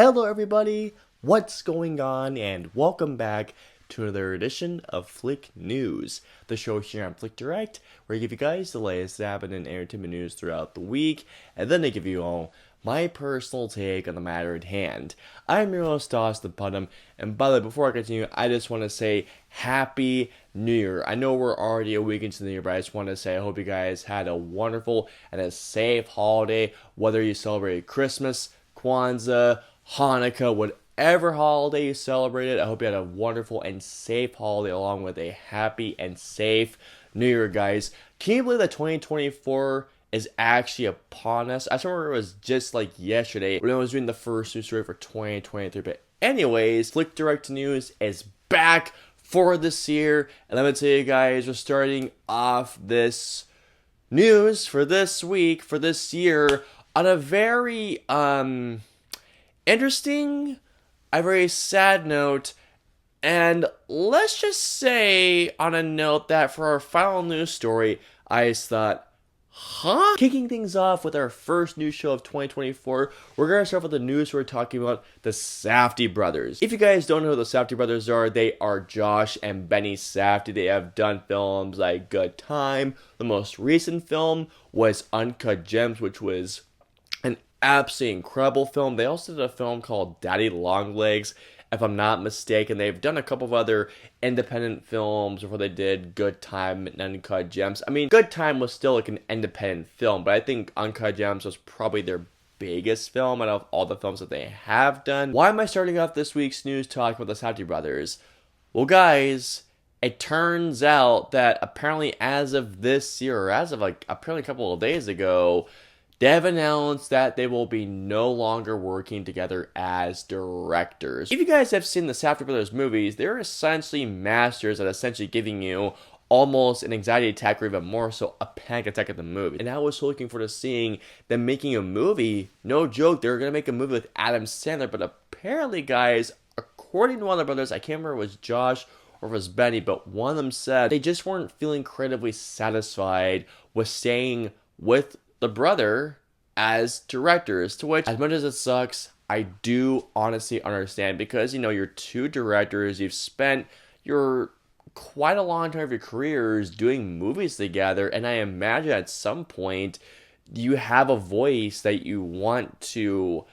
Hello everybody, what's going on, and welcome back to another edition of Flick News, the show here on FlickDirect, where I give you guys the latest happening in entertainment news throughout the week, and then I give you all my personal take on the matter at hand. I'm your host, Austin Putnam, and by the way, before I continue, I just want to say Happy New Year. I know we're already a week into the New Year, but I just want to say I hope you guys had a wonderful and a safe holiday, whether you celebrated Christmas, Kwanzaa, Hanukkah, whatever holiday you celebrated. I hope you had a wonderful and safe holiday along with a happy and safe New Year, guys. Can you believe that 2024 is actually upon us? I remember it was just like yesterday when I was doing the first news story for 2023. But anyways, FlickDirect News is back for this year. And let me tell you guys, we're starting off this news for this week, for this year, on a very, interesting, a very sad note, and let's just say on a note that for our final news story, I just thought, Kicking things off with our first news show of 2024, we're going to start with the news we're talking about, the Safdie Brothers. If you guys don't know who the Safdie Brothers are, they are Josh and Benny Safdie. They have done films like Good Time. The most recent film was Uncut Gems, which was an absolutely incredible film. They also did a film called Daddy Longlegs, if I'm not mistaken. They've done a couple of other independent films before they did Good Time and Uncut Gems. I mean, Good Time was still like an independent film, but I think Uncut Gems was probably their biggest film out of all the films that they have done. Why am I starting off this week's news talking about the Safdie Brothers? Well, guys, it turns out that apparently as of this year, or as of like apparently a couple of days ago, they have announced that they will be no longer working together as directors. If you guys have seen the Safdie Brothers movies, they're essentially masters at essentially giving you almost an anxiety attack or even more so a panic attack at the movie. And I was so looking forward to seeing them making a movie. No joke, they're going to make a movie with Adam Sandler, but apparently, guys, according to one of the brothers, I can't remember if it was Josh or if it was Benny, but one of them said they just weren't feeling incredibly satisfied with staying with the brother as directors, to which, as much as it sucks, I do honestly understand, because, you know, you're two directors, you've spent your quite a long time of your careers doing movies together, and I imagine at some point you have a voice that you want to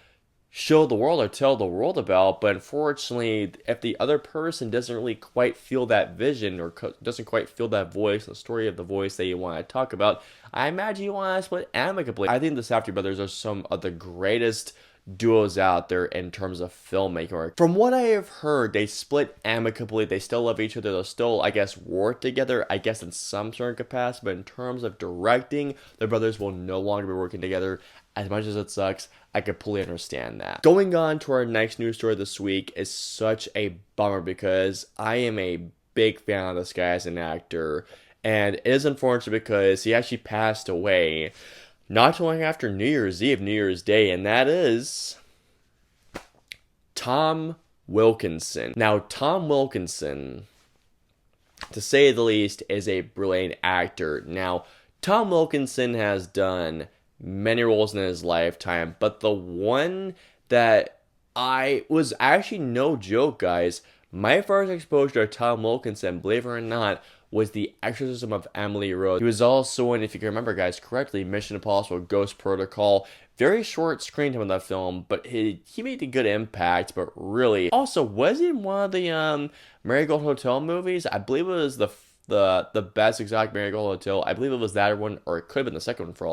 show the world or tell the world about, but unfortunately, if the other person doesn't really quite feel that vision or doesn't quite feel that voice, the story of the voice that you want to talk about, I imagine you want to split amicably. I think the Safdie Brothers are some of the greatest duos out there in terms of filmmaking. From what I have heard, they split amicably. They still love each other. They'll still, I guess, work together, I guess, in some certain capacity. But in terms of directing, the brothers will no longer be working together. As much as it sucks, I completely understand that. Going on to our next news story this week is such a bummer, because I am a big fan of this guy as an actor. And it is unfortunate because he actually passed away not too long after New Year's Eve, New Year's Day, and that is Tom Wilkinson. Now, Tom Wilkinson, to say the least, is a brilliant actor. Now, Tom Wilkinson has done many roles in his lifetime, but the one that I was actually, no joke, guys, my first exposure to Tom Wilkinson, believe it or not, was The Exorcism of Emily Rose. He was also in, if you can remember, guys, correctly, Mission Impossible Ghost Protocol. Very short screen time in that film, but he made a good impact, but really. Also, was he in one of the Marigold Hotel movies? I believe it was the Best Exotic Marigold Hotel. I believe it was that one, or it could have been the second one for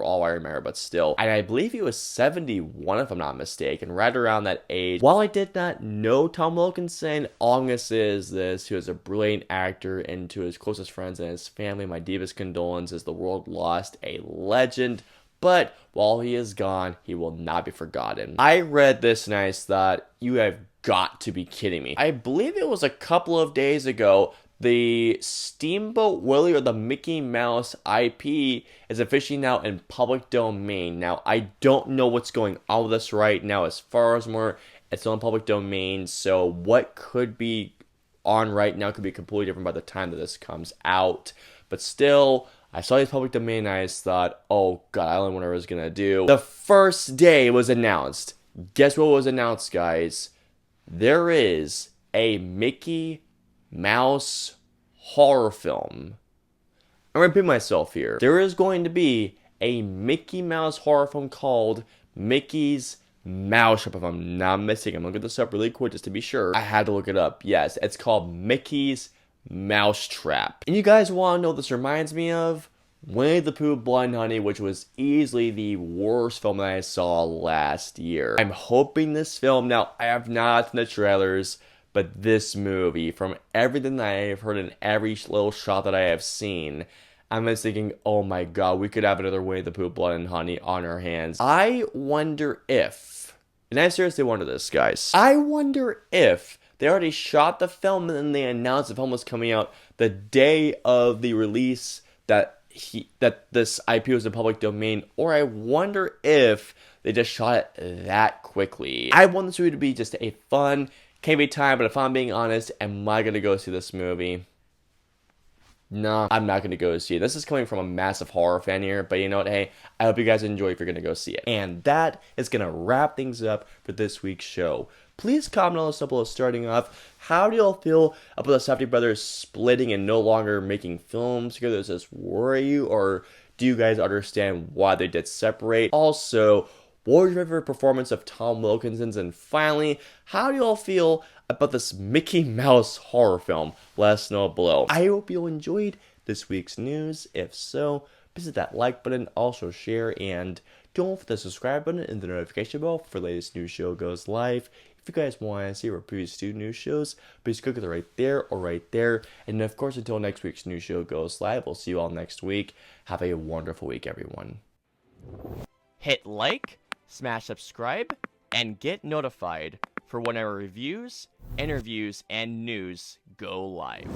all I remember, but still. And I believe he was 71, if I'm not mistaken, right around that age. While I did not know Tom Wilkinson, all I'm going to say is this: he was a brilliant actor, and to his closest friends and his family, my deepest condolences. The world lost a legend, but while he is gone, he will not be forgotten. I read this and I thought, you have got to be kidding me. I believe it was a couple of days ago, the Steamboat Willie or the Mickey Mouse IP is officially now in public domain. Now, I don't know what's going on with this right now. As far as more, it's still in public domain. So what could be on right now could be completely different by the time that this comes out. But still, I saw these public domain and I just thought, oh god, I don't know what I was going to do. The first day it was announced, Guess what was announced, guys? There is a Mickey Mouse horror film. I'm going to repeat myself here. There is going to be a Mickey Mouse horror film called Mickey's Mouse Trap, if I'm not mistaken. I'm going to look this up really quick just to be sure. I had to look it up. Yes, it's called Mickey's Mouse Trap. And you guys want to know what this reminds me of? Winnie the Pooh Blood and Honey, which was easily the worst film that I saw last year. I'm hoping this film, now I have not seen the trailers, but this movie, from everything that I have heard and every little shot that I have seen, I'm just thinking, oh my god, we could have another Winnie the Pooh Blood and Honey on our hands. I wonder if, and I seriously wonder this, guys, I wonder if they already shot the film and then they announced the film was coming out the day of the release that this IP was in public domain, or I wonder if they just shot it that quickly. I want this movie to be just a fun, campy time, but if I'm being honest, am I gonna go see this movie? No, I'm not gonna go see it. This is coming from a massive horror fan here, but you know what? Hey, I hope you guys enjoy if you're gonna go see it. And that is gonna wrap things up for this week's show. Please comment on this below starting off. How do y'all feel about the Safdie Brothers splitting and no longer making films together? Does this worry you, or do you guys understand why they did separate? Also, what was your favorite performance of Tom Wilkinson's? And finally, how do y'all feel about this Mickey Mouse horror film? Let us know below. I hope you enjoyed this week's news. If so, please hit that like button, also share, and don't forget the subscribe button and the notification bell for the latest new show goes live. If you guys want to see our previous two new shows, please click it right there or right there. And of course, until next week's new show goes live, we'll see you all next week. Have a wonderful week, everyone. Hit like, smash subscribe, and get notified for whenever reviews, interviews, and news go live.